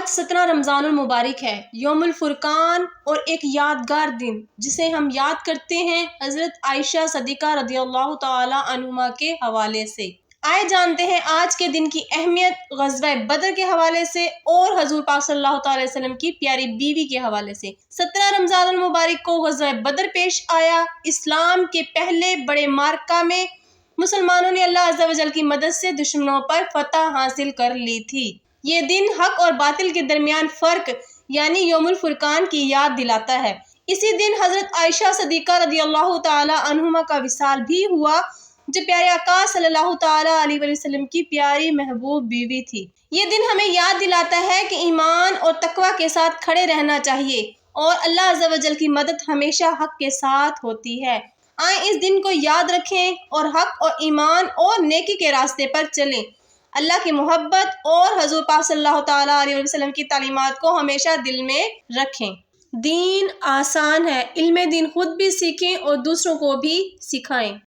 آج 17 رمضان المبارک ہے، یوم الفرقان، اور ایک یادگار دن جسے ہم یاد کرتے ہیں حضرت عائشہ صدیقہ رضی اللہ تعالی عنہما کے حوالے سے۔ آئے جانتے ہیں آج کے دن کی اہمیت غزوہ بدر کے حوالے سے اور حضور پاک صلی اللہ تعالی وسلم کی پیاری بیوی کے حوالے سے۔ 17 رمضان المبارک کو غزوہ بدر پیش آیا۔ اسلام کے پہلے بڑے معرکہ میں مسلمانوں نے اللہ عز و جل کی مدد سے دشمنوں پر فتح حاصل کر لی تھی۔ یہ دن حق اور باطل کے درمیان فرق یعنی یوم الفرقان کی یاد دلاتا ہے۔ اسی دن حضرت عائشہ صدیقہ رضی اللہ تعالی عنہما کا وصال بھی ہوا، جو پیارے آقا صلی اللہ تعالی علیہ وسلم کی پیاری محبوب بیوی تھی۔ یہ دن ہمیں یاد دلاتا ہے کہ ایمان اور تقوی کے ساتھ کھڑے رہنا چاہیے اور اللہ عز و جل کی مدد ہمیشہ حق کے ساتھ ہوتی ہے۔ آئیں اس دن کو یاد رکھیں اور حق اور ایمان اور نیکی کے راستے پر چلیں۔ اللہ کی محبت اور حضور پاک صلی اللہ تعالی علیہ وسلم کی تعلیمات کو ہمیشہ دل میں رکھیں۔ دین آسان ہے، علم دین خود بھی سیکھیں اور دوسروں کو بھی سکھائیں۔